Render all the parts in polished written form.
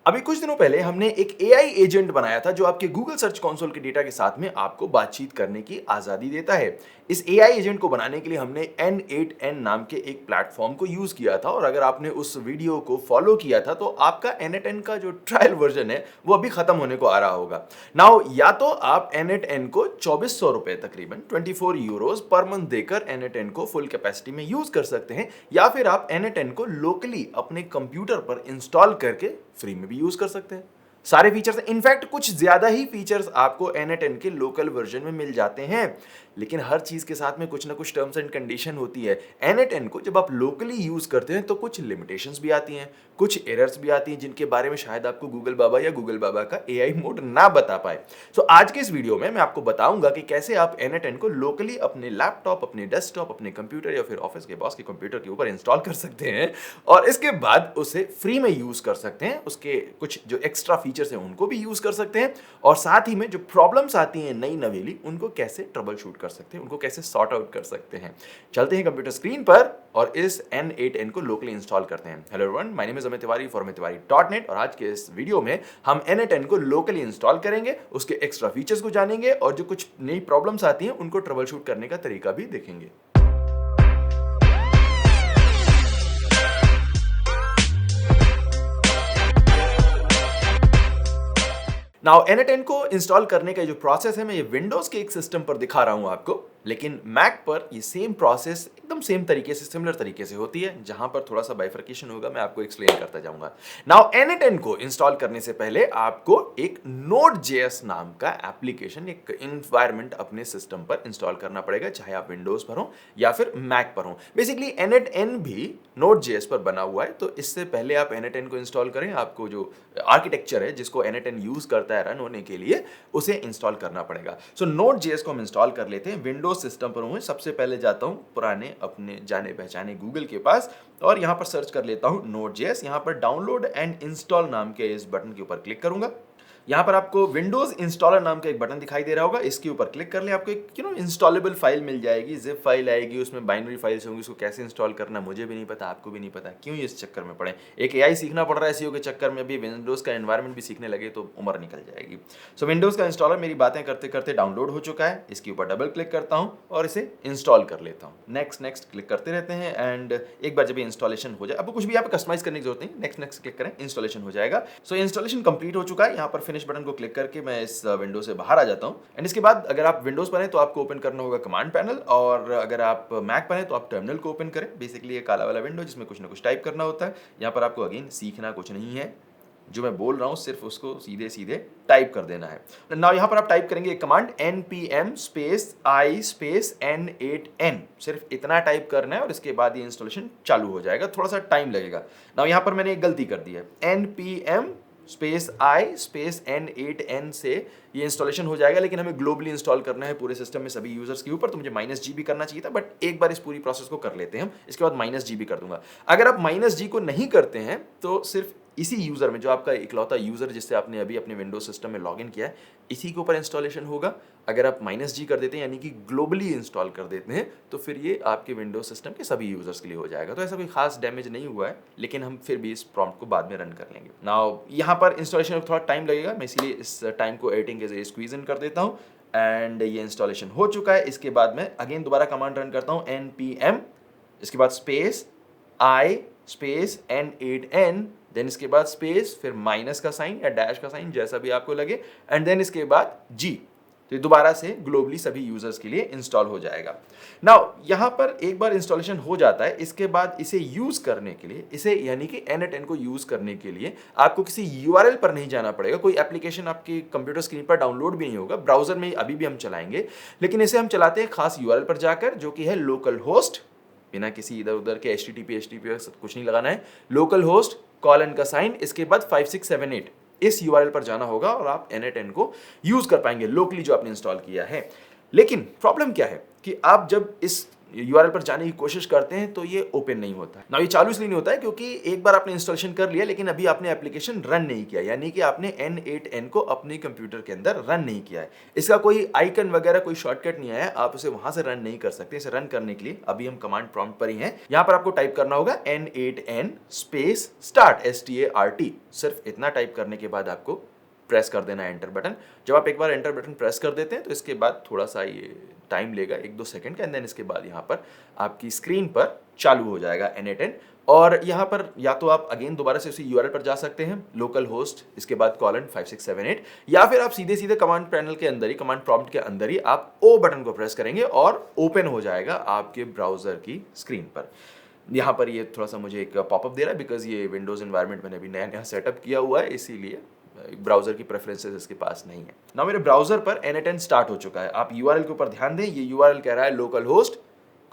अभी कुछ दिनों पहले हमने एक एआई एजेंट बनाया था जो आपके गूगल सर्च कंसोल के डेटा के साथ में आपको बातचीत करने की आजादी देता है। इस एआई एजेंट को बनाने के लिए हमने N8N नाम के एक प्लेटफॉर्म को यूज किया था और अगर आपने उस वीडियो को फॉलो किया था तो आपका N8N का जो ट्रायल वर्जन है वो अभी खत्म होने को आ रहा होगा। नाउ या तो आप N8N को 2400 रुपए तकरीबन 24 यूरोज पर मंथ देकर N8N को फुल कैपेसिटी में यूज कर सकते हैं या फिर आप N8N को लोकली अपने कंप्यूटर पर इंस्टॉल करके फ्री में भी यूज कर सकते हैं। सारे फीचर्स, इनफैक्ट कुछ ज्यादा ही फीचर्स आपको N8N के लोकल वर्जन में मिल जाते हैं, लेकिन हर चीज के साथ में कुछ ना कुछ टर्म्स एंड कंडीशन होती है। N8N को जब आप लोकली यूज करते हैं तो कुछ लिमिटेशंस भी आती हैं, कुछ एरर्स भी आती हैं जिनके बारे में शायद आपको गूगल बाबा या गूगल बाबा का एआई मोड ना बता पाए। सो आज के इस वीडियो में मैं आपको बताऊंगा कि कैसे आप N8N को लोकली अपने लैपटॉप, अपने डेस्कटॉप, अपने कंप्यूटर या फिर ऑफिस के बॉस के कंप्यूटर के ऊपर इंस्टॉल कर सकते हैं और इसके बाद उसे फ्री में यूज कर सकते हैं। उसके कुछ जो एक्स्ट्रा फीचर्स हैं उनको भी यूज कर सकते हैं और साथ ही में जो प्रॉब्लम्स आती हैं नई नवेली उनको कैसे ट्रबल शूट कर सकते हैं, उनको कैसे सॉर्ट आउट कर सकते हैं। चलते हैं कंप्यूटर स्क्रीन पर और इस N8N को लोकली इंस्टॉल करते हैं। Hello everyone, my name is Amit Tiwari for amittiwari.net और आज के इस वीडियो में हम N8N को लोकली इंस्टॉल करेंगे, उसके एक्स्ट्रा फीचर्स को जानेंगे और जो कुछ नई प्रॉब्लम्स आती हैं उनको ट्रबल शूट करने का तरीका भी देखेंगे। नाउ N8N को इंस्टॉल करने का जो प्रोसेस है मैं ये विंडोज के एक सिस्टम पर दिखा रहा हूं आपको, लेकिन मैक पर ये सेम प्रोसेस एकदम सेम तरीके से, सिमिलर तरीके से होती है। जहां पर थोड़ा सा बाइफर्केशन होगा मैं आपको एक्सप्लेन करता जाऊंगा। नाउ N8N को इंस्टॉल करने से पहले आपको एक Node.js नाम का एप्लीकेशन, एक इन्वायरमेंट अपने सिस्टम पर इंस्टॉल करना पड़ेगा, चाहे आप विंडोज पर हो या फिर मैक पर हो। बेसिकली N8N भी Node.js पर बना हुआ है, तो इससे पहले आप N8N को इंस्टॉल करें, आपको जो आर्किटेक्चर है जिसको N8N यूज करता है रन होने के लिए, उसे इंस्टॉल करना पड़ेगा। सो Node.js को हम इंस्टॉल कर लेते हैं। विंडोज सिस्टम पर हूं, सबसे पहले जाता हूं पुराने अपने जाने पहचाने गूगल के पास और यहां पर सर्च कर लेता हूं Node.js। यहां पर डाउनलोड एंड इंस्टॉल नाम के इस बटन के ऊपर क्लिक करूंगा। यहां पर आपको विंडोज इंस्टॉलर नाम का एक बटन दिखाई दे रहा होगा, इसके ऊपर क्लिक कर ले, आपको एक इंस्टॉलेबल फाइल मिल जाएगी, जिप फाइल आएगी, उसमें बाइनरी फाइल्स होंगी। उसको कैसे इंस्टॉल करना मुझे भी नहीं पता, आपको भी नहीं पता, क्यों इस चक्कर में पड़े। एक एआई सीखना पड़ रहा है एसईओ के चक्कर में, भी विंडोज का एनवायरनमेंट भी सीखने लगे तो उम्र निकल जाएगी। सो विंडोज का इंस्टॉलर मेरी बातें करते करते डाउनलोड हो चुका है, इसके ऊपर डबल क्लिक करता हूं और इसे इंस्टॉल कर लेता हूं। नेक्स्ट नेक्स्ट क्लिक करते रहते हैं एंड एक बार जब ये इंस्टॉलेशन हो जाए, आपको कुछ भी यहाँ पे कस्टमाइज करने की जरूरत नहीं, नेक्स्ट नेक्स्ट क्लिक करें, इंस्टॉलेशन हो जाएगा। सो इंस्टॉलेशन कंप्लीट हो चुका है। यहाँ पर फिनिश बटन को क्लिक करके मैं इस विंडो से बाहर आ जाता हूं एंड इसके बाद अगर आप विंडोज पर हैं तो आपको ओपन करना होगा कमांड पैनल और अगर आप मैक पर हैं तो आप टर्मिनल को ओपन करें। बेसिकली ये काला वाला विंडो जिसमें कुछ ना कुछ टाइप करना होता है। यहाँ पर आपको अगेन सीखना कुछ नहीं है, जो मैं बोल रहा हूं सिर्फ उसको सीधे सीधे टाइप कर देना है। नाउ यहां पर आप टाइप करेंगे एक command npm space i space n8n, सिर्फ इतना टाइप करना है और इसके बाद ये इंस्टॉलेशन चालू हो जाएगा। थोड़ा सा टाइम लगेगा। नाउ यहां पर मैंने एक गलती कर दी है, npm space i space n8n से ये इंस्टॉलेशन हो जाएगा, लेकिन हमें ग्लोबली इंस्टॉल करना है पूरे सिस्टम में सभी यूजर्स के ऊपर, तो मुझे -g भी करना चाहिए था, बट एक बार इस पूरी प्रोसेस को कर लेते हैं हम, इसके बाद -g भी कर दूंगा। अगर आप -g को नहीं करते हैं तो सिर्फ इसी यूजर में, जो आपका इकलौता यूजर जिससे आपने अभी अपने विंडोज सिस्टम में लॉगिन किया है, इसी के ऊपर इंस्टॉलेशन होगा। अगर आप -g कर देते हैं यानी कि ग्लोबली इंस्टॉल कर देते हैं तो फिर ये आपके विंडोज सिस्टम के सभी यूजर्स के लिए हो जाएगा। तो ऐसा कोई खास डैमेज नहीं हुआ है, लेकिन हम फिर भी इस प्रॉम्प्ट को बाद में रन कर लेंगे। नाउ यहाँ पर इंस्टॉलेशन में थोड़ा टाइम लगेगा, मैं इसीलिए इस टाइम को एडिटिंग के जरिए स्क्वीज इन कर देता हूँ एंड ये इंस्टॉलेशन हो चुका है। इसके बाद मैं अगेन दोबारा कमांड रन करता हूँ npm, इसके बाद space i space n8n, then इसके बाद स्पेस, फिर माइनस का साइन या डैश का साइन, जैसा भी आपको लगे, एंड देन इसके बाद जी। तो दोबारा से ग्लोबली सभी यूजर्स के लिए इंस्टॉल हो जाएगा। नाउ यहां पर एक बार इंस्टॉलेशन हो जाता है, इसके बाद इसे यूज करने के लिए, इसे यानी कि N8N को यूज करने के लिए आपको किसी यूआरएल पर नहीं जाना पड़ेगा। कोई एप्लीकेशन आपकी कंप्यूटर स्क्रीन पर डाउनलोड भी नहीं होगा, ब्राउजर में अभी भी हम चलाएंगे, लेकिन इसे हम चलाते हैं खास यूआरएल पर जाकर, जो कि है लोकल होस्ट, बिना किसी इधर उधर के HTTP कुछ नहीं लगाना है, लोकल होस्ट कॉलन का साइन, इसके बाद 5678 इस यूआरएल पर जाना होगा और आप N8N को यूज कर पाएंगे लोकली जो आपने इंस्टॉल किया है। लेकिन प्रॉब्लम क्या है कि आप जब इस यूआरएल पर जाने की कोशिश करते हैं तो ये ओपन नहीं होता है। नाउ ये चालू इसलिए नहीं होता है क्योंकि एक बार आपने इंस्टॉलेशन कर लिया लेकिन अभी आपने एप्लीकेशन रन नहीं किया, यानी कि आपने N8N को अपने कंप्यूटर के अंदर रन नहीं किया है। इसका कोई आइकन वगैरह कोई शॉर्टकट नहीं आया, आप उसे वहां से रन नहीं कर सकते। इसे रन करने के लिए अभी हम कमांड प्रॉम्प्ट पर ही हैं। यहां पर आपको टाइप करना होगा N8N स्पेस स्टार्ट, START। सिर्फ इतना टाइप करने के बाद आपको प्रेस कर देना है एंटर बटन। जब आप एक बार एंटर बटन प्रेस कर देते हैं तो इसके बाद थोड़ा सा ये टाइम लेगा 1-2 सेकंड का, एंड देन इसके बाद यहाँ पर आपकी स्क्रीन पर चालू हो जाएगा N8N। और यहाँ पर या तो आप अगेन दोबारा से उसी यूआरएल पर जा सकते हैं, लोकल होस्ट इसके बाद कॉलन 5678, या फिर आप सीधे सीधे कमांड पैनल के अंदर ही, कमांड प्रॉम्प्ट के अंदर ही आप ओ बटन को प्रेस करेंगे और ओपन हो जाएगा आपके ब्राउजर की स्क्रीन पर। यहाँ पर ये थोड़ा सा मुझे एक पॉपअप दे रहा है बिकॉज ये विंडोज एनवायरनमेंट मैंने अभी नया नया सेटअप किया हुआ है, इसीलिए ब्राउजर की प्रेफरेंसेस इसके पास नहीं है। ना मेरे ब्राउजर पर N8N स्टार्ट हो चुका है। आप यूआरएल के ऊपर ध्यान दें, ये यूआरएल कह रहा है लोकल होस्ट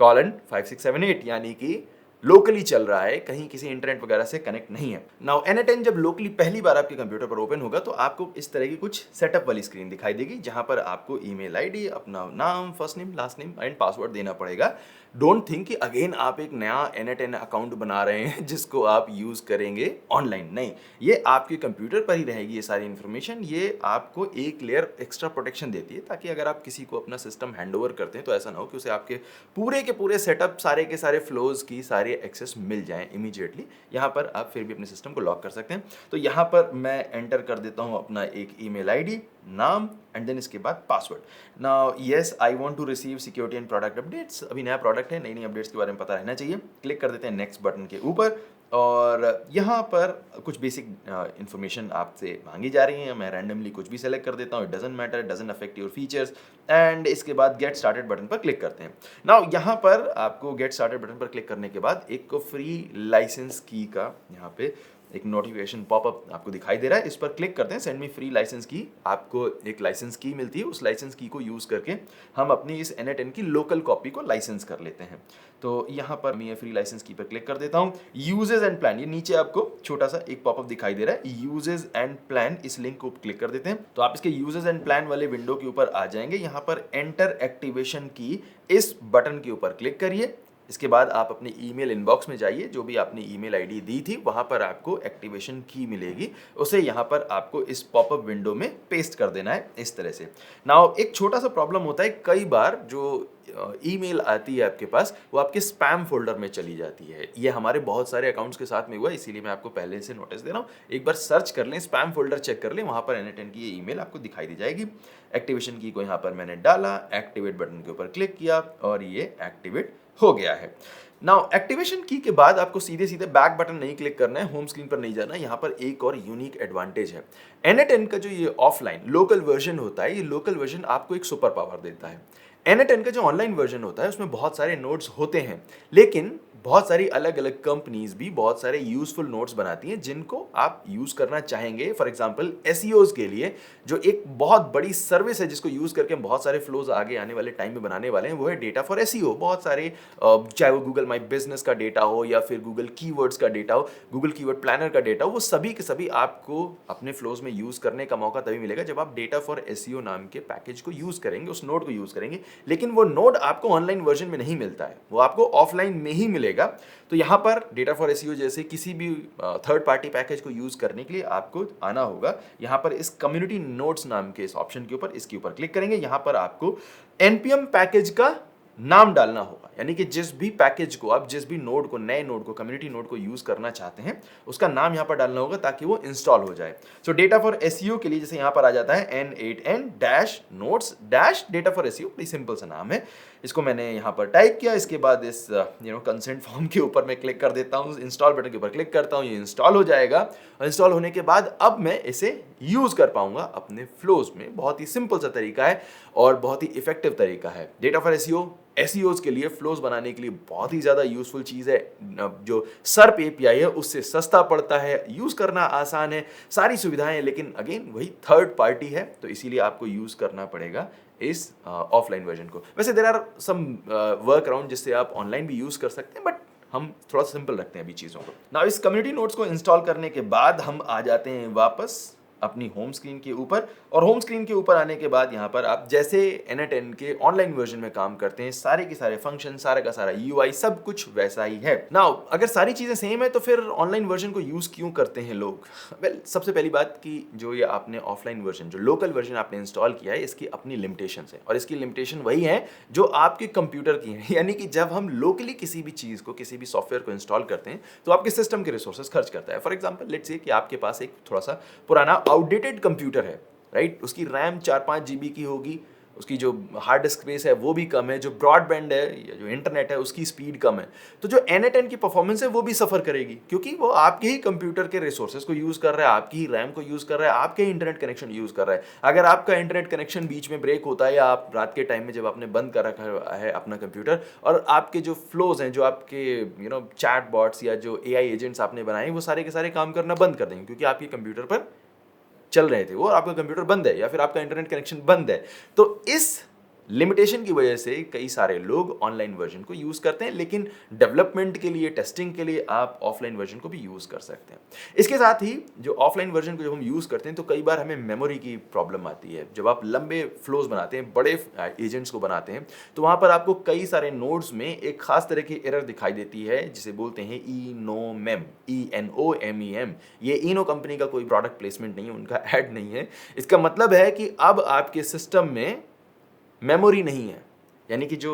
कॉलन 5678, यानी कि लोकली चल रहा है, कहीं किसी इंटरनेट वगैरह से कनेक्ट नहीं है। नाउ N8N जब लोकली पहली बार आपके कंप्यूटर पर ओपन होगा तो आपको इस तरह की कुछ सेटअप वाली स्क्रीन दिखाई देगी, जहां पर आपको ईमेल आईडी, अपना नाम, first name, last name and password देना पड़ेगा। डोंट थिंक कि अगेन आप एक नया N8N अकाउंट बना रहे हैं जिसको आप यूज करेंगे ऑनलाइन। नहीं, ये आपके कंप्यूटर पर ही रहेगी ये सारी इंफॉर्मेशन। ये आपको एक लेयर एक्स्ट्रा प्रोटेक्शन देती है ताकि अगर आप किसी को अपना सिस्टम हैंडओवर करते हैं तो ऐसा ना हो कि उसे आपके पूरे के पूरे सेटअप, सारे के सारे फ्लोज की सारी एक्सेस मिल जाएं इमीडिएटली। यहाँ पर आप फिर भी अपने सिस्टम को लॉक कर सकते हैं। तो यहाँ पर मैं एंटर कर देता हूँ अपना एक ईमेल आईडी, नाम एंड देन इसके बाद password. Now yes I want to receive security and product updates. अभी नया प्रोडक्ट है, नई नई अपडेट्स के बारे में पता रहना चाहिए। क्लिक कर देते हैं नेक्स्ट बटन के ऊपर और यहाँ पर कुछ बेसिक इन्फॉर्मेशन आपसे मांगी जा रही है। मैं रैंडमली कुछ भी सेलेक्ट कर देता हूँ, it doesn't matter, it doesn't affect your features. And इसके बाद गेट स्टार्टेड बटन पर क्लिक करते हैं। नाउ यहाँ पर आपको गेट स्टार्टेड बटन पर क्लिक करने के बाद एक फ्री लाइसेंस की का यहाँ पे एक नोटिफिकेशन पॉपअप आपको दिखाई दे रहा है, इस पर क्लिक करते हैं। सेंड मी फ्री लाइसेंस की, आपको एक लाइसेंस की मिलती है। उस लाइसेंस की को यूज करके हम अपनी इस N8N की लोकल कॉपी को लाइसेंस कर लेते हैं। तो यहाँ पर मैं ये फ्री लाइसेंस की पर क्लिक कर देता हूँ। यूजेस एंड प्लान, ये नीचे आपको छोटा सा एक पॉपअप दिखाई दे रहा है, यूजेस एंड प्लान, इस लिंक को क्लिक कर देते हैं तो आप इसके यूजेस एंड प्लान वाले विंडो के ऊपर आ जाएंगे। यहाँ पर एंटर एक्टिवेशन की इस बटन के ऊपर क्लिक करिए। इसके बाद आप अपने ईमेल इनबॉक्स में जाइए, जो भी आपने ईमेल आईडी दी थी वहां पर आपको एक्टिवेशन की मिलेगी, उसे यहाँ पर आपको इस पॉपअप विंडो में पेस्ट कर देना है इस तरह से। नाउ एक छोटा सा प्रॉब्लम होता है, कई बार जो ईमेल आती है आपके पास वो आपके स्पैम फोल्डर में चली जाती है। ये हमारे बहुत सारे अकाउंट्स के साथ में हुआ, इसीलिए मैं आपको पहले से नोटिस दे रहा हूँ। एक बार सर्च कर लें, स्पैम फोल्डर चेक कर लें, वहां पर N8N की ये ईमेल आपको दिखाई दी जाएगी। एक्टिवेशन की को यहाँ पर मैंने डाला, एक्टिवेट बटन के ऊपर क्लिक किया और ये एक्टिवेट हो गया है। नाउ एक्टिवेशन की के बाद आपको सीधे सीधे बैक बटन नहीं क्लिक करना है, होम स्क्रीन पर नहीं जाना है। यहाँ पर एक और यूनिक एडवांटेज है, N8N का जो ये ऑफलाइन लोकल वर्जन होता है, ये लोकल वर्जन आपको एक सुपर पावर देता है। N8N का जो ऑनलाइन वर्जन होता है उसमें बहुत सारे नोड्स होते हैं, लेकिन बहुत सारी अलग अलग कंपनीज भी बहुत सारे यूजफुल नोट्स बनाती हैं जिनको आप यूज करना चाहेंगे। फॉर एग्जांपल एसईओज के लिए जो एक बहुत बड़ी सर्विस है जिसको यूज करके हम बहुत सारे फ्लोज आगे आने वाले टाइम में बनाने वाले हैं, वो है डेटा फॉर एसईओ। बहुत सारे चाहे वो गूगल माई बिजनेस का डेटा हो या फिर गूगल कीवर्ड्स का डेटा हो, गूगल कीवर्ड प्लानर का डेटा हो, वो सभी के सभी आपको अपने फ्लोज में यूज करने का मौका तभी मिलेगा जब आप डेटा फॉर एसईओ नाम के पैकेज को यूज करेंगे, उस नोड को यूज करेंगे। लेकिन वो नोड आपको ऑनलाइन वर्जन में नहीं मिलता है, वो आपको ऑफलाइन में ही मिलेगा। तो यहां पर डेटा फॉर एसईओ जैसे किसी भी थर्ड पार्टी पैकेज को यूज करने के लिए आपको आना होगा यहां पर इस कम्युनिटी नोट्स नाम के इस ऑप्शन के ऊपर, इसके ऊपर क्लिक करेंगे। यहां पर आपको npm पैकेज का नाम डालना होगा, यानी कि जिस भी पैकेज को आप, जिस भी नोड को, नए नोड को, कम्युनिटी नोड को यूज करना चाहते हैं उसका नाम यहां पर डालना होगा ताकि वो इंस्टॉल हो जाए। सो डेटा फॉर एसईओ के लिए जैसे यहां पर आ जाता है N8N-notes डेटा फॉर एसईओ, बड़ी सिंपल सा नाम है। इसको मैंने यहां पर टाइप किया, इसके बाद इस कंसेंट फॉर्म के ऊपर मैं क्लिक कर देता हूं, इंस्टॉल बटन के ऊपर क्लिक करता हूं, ये इंस्टॉल हो जाएगा। इंस्टॉल होने के बाद अब मैं इसे यूज कर पाऊंगा अपने फ्लोज में। बहुत ही सिंपल सा तरीका है और बहुत ही इफेक्टिव तरीका है। डेटा फॉर एसईओ एसईओज के लिए, फ्लोज बनाने के लिए बहुत ही ज्यादा यूजफुल चीज है। जो सर्प एपीआई है उससे सस्ता पड़ता है, यूज करना आसान है, सारी सुविधाएं, लेकिन अगेन वही थर्ड पार्टी है, तो इसीलिए आपको यूज करना पड़ेगा इस ऑफलाइन वर्जन को। वैसे there are some work around जिससे आप ऑनलाइन भी यूज कर सकते हैं, बट हम थोड़ा सिंपल रखते हैं अभी चीजों को। नाउ इस कम्युनिटी नोट्स को इंस्टॉल करने के बाद हम आ जाते हैं वापस अपनी होम स्क्रीन के ऊपर, और होम स्क्रीन के ऊपर आने के बाद यहाँ पर आप जैसे N10 के ऑनलाइन वर्जन में काम करते हैं, सारे के सारे फंक्शन, सारा का सारा यूआई सब कुछ वैसा ही है। नाउ अगर सारी चीजें सेम है तो फिर ऑनलाइन वर्जन को यूज क्यों करते हैं लोग? सबसे पहली बात कि जो ये आपने ऑफलाइन वर्जन, जो लोकल वर्जन आपने इंस्टॉल किया है, इसकी अपनी लिमिटेशंस है, और इसकी लिमिटेशन वही है जो आपके कंप्यूटर की है। यानी कि जब हम लोकली किसी भी चीज को, किसी भी सॉफ्टवेयर को इंस्टॉल करते हैं तो आपके सिस्टम के रिसोर्सेज खर्च करता है। फॉर एग्जाम्पल लेट्स से कि आपके पास एक थोड़ा सा पुराना आउटडेटेड कंप्यूटर है, राइट? उसकी रैम 4-5 जीबी की होगी, उसकी जो हार्ड डिस्क स्पेस है वो भी कम है, जो ब्रॉडबैंड है या जो इंटरनेट है उसकी स्पीड कम है, तो जो N10 की परफॉर्मेंस है वो भी सफर करेगी, क्योंकि वो आपके ही कंप्यूटर के रिसोर्सेज को यूज कर रहा है, आपकी ही रैम को यूज कर रहा है, आपके ही इंटरनेट कनेक्शन यूज कर रहा है। अगर आपका इंटरनेट कनेक्शन बीच में ब्रेक होता है, या आप रात के टाइम में जब आपने बंद कर रखा है अपना कंप्यूटर, और आपके जो फ्लोज हैं, जो आपके चैट बॉट्स या जो AI एजेंट्स आपने बनाए, वो सारे के सारे काम करना बंद कर देंगे, क्योंकि आपके कंप्यूटर पर चल रहे थे वो, और आपका कंप्यूटर बंद है या फिर आपका इंटरनेट कनेक्शन बंद है। तो इस लिमिटेशन की वजह से कई सारे लोग ऑनलाइन वर्जन को यूज करते हैं, लेकिन डेवलपमेंट के लिए, टेस्टिंग के लिए आप ऑफलाइन वर्जन को भी यूज कर सकते हैं। इसके साथ ही जो ऑफलाइन वर्जन को जब हम यूज करते हैं तो कई बार हमें मेमोरी की प्रॉब्लम आती है। जब आप लंबे फ्लोज बनाते हैं, बड़े एजेंट्स को बनाते हैं, तो वहां पर आपको कई सारे नोड्स में एक खास तरह की एरर दिखाई देती है, जिसे बोलते हैं ENOMEM, ENOMEM। ये इनो कंपनी का कोई प्रोडक्ट प्लेसमेंट नहीं है, उनका ऐड नहीं है। इसका मतलब है कि अब आपके सिस्टम में मेमोरी नहीं है, यानी कि जो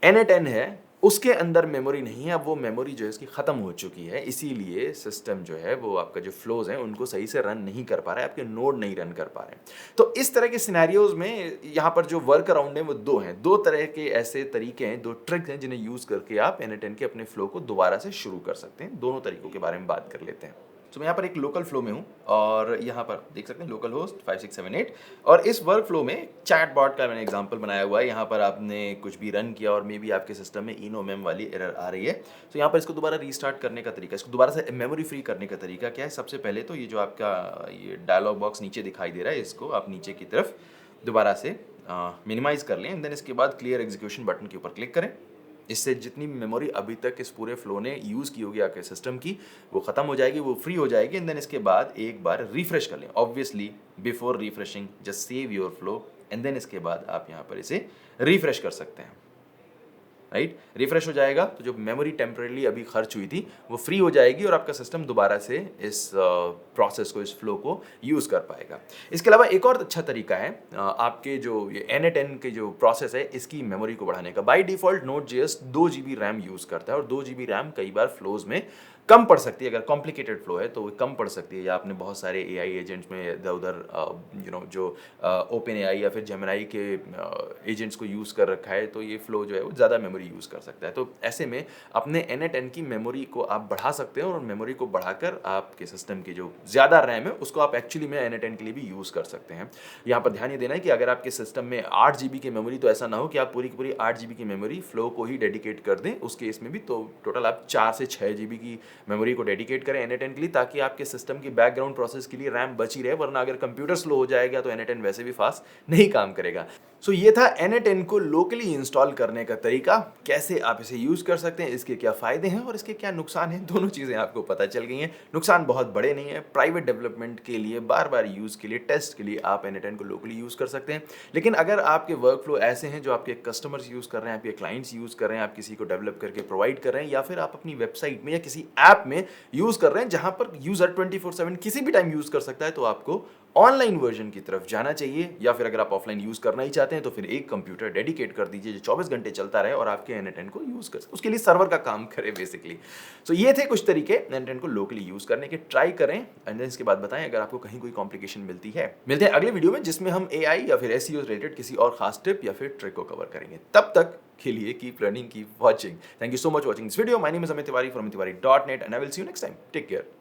N10 है उसके अंदर मेमोरी नहीं है, अब वो मेमोरी जो है इसकी खत्म हो चुकी है, इसीलिए सिस्टम जो है वो आपका जो फ्लोज है उनको सही से रन नहीं कर पा रहा है, आपके नोड नहीं रन कर पा रहे हैं। तो इस तरह के सिनेरियोज में यहाँ पर जो वर्क अराउंड है वो दो हैं, दो तरह के ऐसे तरीके हैं, दो ट्रिक्स हैं जिन्हें यूज करके आप N10 के अपने फ्लो को दोबारा से शुरू कर सकते हैं। दोनों तरीकों के बारे में बात कर लेते हैं। तो मैं यहाँ पर एक लोकल फ्लो में हूँ, और यहाँ पर देख सकते हैं लोकल होस्ट 5678, और इस वर्क फ्लो में चैट बॉट का मैंने एग्जांपल बनाया हुआ है। यहाँ पर आपने कुछ भी रन किया और मे बी आपके सिस्टम में ENOMEM वाली एरर आ रही है, तो यहाँ पर इसको दोबारा रीस्टार्ट करने का तरीका, इसको दोबारा से मेमोरी फ्री करने का तरीका क्या है? सबसे पहले तो ये जो आपका ये डायलॉग बॉक्स नीचे दिखाई दे रहा है, इसको आप नीचे की तरफ दोबारा से मिनिमाइज कर लें, एंड देन इसके बाद क्लियर एग्जीक्यूशन बटन के ऊपर क्लिक करें। इससे जितनी मेमोरी अभी तक इस पूरे फ्लो ने यूज़ की होगी आपके सिस्टम की, वो ख़त्म हो जाएगी, वो फ्री हो जाएगी, एंड देन इसके बाद एक बार रिफ्रेश कर लें। Obviously before refreshing just save your flow, and then इसके बाद आप यहाँ पर इसे रिफ्रेश कर सकते हैं, राइट? रिफ्रेश हो जाएगा तो जो मेमोरी टेम्परेली अभी खर्च हुई थी वो फ्री हो जाएगी, और आपका सिस्टम दोबारा से इस प्रोसेस को, इस फ्लो को यूज़ कर पाएगा। इसके अलावा एक और अच्छा तरीका है आपके जो ये N10 के जो प्रोसेस है इसकी मेमोरी को बढ़ाने का। By default Node.js 2 GB RAM use करता है, और 2 GB रैम कई बार फ्लोज में कम पड़ सकती है। अगर कॉम्प्लिकेटेड फ्लो है तो वो कम पड़ सकती है, या आपने बहुत सारे AI एजेंट्स में इधर उधर जो OpenAI या फिर Gemini के एजेंट्स को यूज़ कर रखा है, तो ये फ्लो जो है वो ज़्यादा मेमोरी यूज़ कर सकता है। तो ऐसे में अपने N10 की मेमोरी को आप बढ़ा सकते हैं, और मेमोरी को बढ़ाकर आपके सिस्टम की जो ज़्यादा रैम है उसको आप एक्चुअली में N10 के लिए भी यूज़ कर सकते हैं। यहाँ पर ध्यान ये देना है कि अगर आपके सिस्टम में 8 GB की मेमोरी, तो ऐसा ना हो कि आप पूरी की पूरी 8 GB की मेमोरी फ्लो को ही डेडिकेट कर दें। उस केस में भी तो टोटल आप 4 से 6 GB की मेमोरी को डेडिकेट करें N10 के लिए, ताकि आपके सिस्टम की बैकग्राउंड प्रोसेस के लिए रैम बची रहे, वरना अगर कंप्यूटर स्लो हो जाएगा तो N10 वैसे भी फास्ट नहीं काम करेगा। सो ये था N10 को लोकली इंस्टॉल करने का तरीका, कैसे आप इसे यूज कर सकते हैं, इसके क्या फायदे हैं और इसके क्या नुकसान हैं, दोनों चीजें आपको पता चल गई हैं। नुकसान बहुत बड़े नहीं है, प्राइवेट डेवलपमेंट के लिए, बार बार यूज के लिए, टेस्ट के लिए आप N10 को लोकली यूज कर सकते हैं। लेकिन अगर आपके वर्क फ्लो ऐसे हैं जो आपके कस्टमर्स यूज कर रहे हैं, आपके क्लाइंट्स यूज कर रहे हैं, आप किसी को डेवलप करके प्रोवाइड कर रहे हैं, या फिर आप अपनी वेबसाइट में या किसी ऐप में यूज कर रहे हैं जहां पर यूजर 24/7 किसी भी टाइम यूज कर सकता है, तो आपको ऑनलाइन वर्जन की तरफ जाना चाहिए। या फिर अगर आप ऑफलाइन यूज करना ही चाहते हैं तो फिर एक कंप्यूटर डेडिकेट कर दीजिए जो 24 घंटे चलता रहे और आपके N10 को यूज कर, उसके लिए सर्वर का काम करे बेसिकली। सो ये थे कुछ तरीके N10 को लोकली यूज करने के, ट्राई करें एंड इसके बाद बताएं अगर आपको कहीं कोई कॉम्प्लिकेशन मिलती है। मिलते हैं अगले वीडियो में जिसमें हम AI या फिर SEO रिलेटेड किसी और खास टिप या फिर ट्रिक को कवर करेंगे। तब तक के लिए keep learning, keep watching. Thank you so much watching this video. My name is Amit Tiwari from tiwari.net and I will see you next time. Take care.